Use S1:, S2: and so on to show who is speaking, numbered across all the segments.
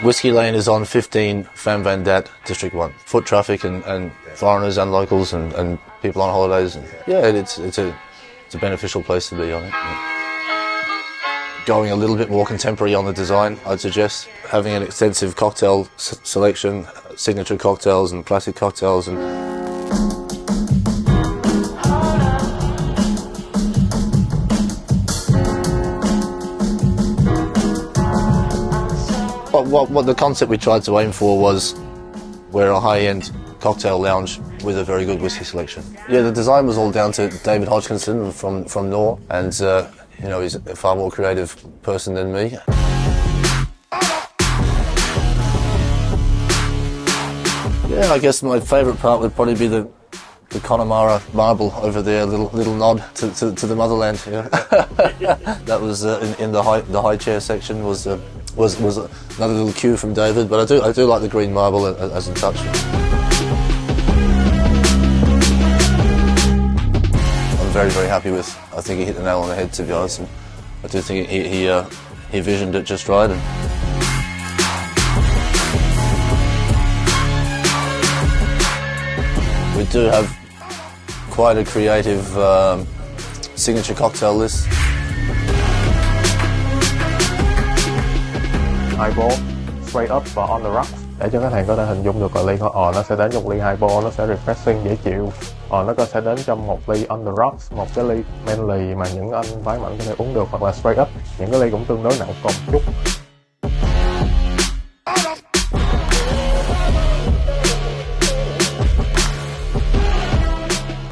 S1: Whiskey Lane is on 15 Van Van Dat, District 1. Foot traffic and foreigners and locals and people on holidays. And yeah, it's a beneficial place to be, I think. Yeah. Going a little bit more contemporary on the design, I'd suggest. Having an extensive cocktail selection, signature cocktails and classic cocktails. And what the concept we tried to aim for was we're a high-end cocktail lounge with a very good whiskey selection. Yeah, the design was all down to David Hodgkinson from Knorr, and you know, he's a far more creative person than me. Yeah, I guess my favourite part would probably be the Connemara marble over there, little nod to the motherland. Yeah. That was in the high chair section was another little cue from David, but I do like the green marble as a touch. I'm very, very happy with. I think he hit the nail on the head, to be honest, and I do think he visioned it just right. And we do have quite a creative signature cocktail list.
S2: Highball, straight up và on the rocks. Để cho khách hàng có thể hình dung được là ly nó sẽ đến trong ly highball, nó sẽ refreshing dễ chịu. Nó sẽ đến trong một ly on the rocks, một cái ly manly mà những anh phái mạnh có thể uống được, hoặc là straight up, những cái ly cũng tương đối nặng cồn chút.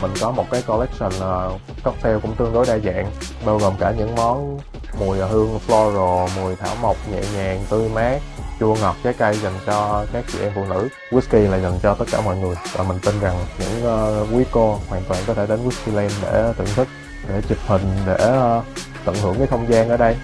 S2: Mình có một cái collection cocktail cũng tương đối đa dạng, bao gồm cả những món mùi hương floral, mùi thảo mộc nhẹ nhàng, tươi mát, chua ngọt trái cây dành cho các chị em phụ nữ. Whisky là dành cho tất cả mọi người, và mình tin rằng những quý cô hoàn toàn có thể đến Whiskey Lane để thưởng thức, để chụp hình, để tận hưởng cái không gian ở đây.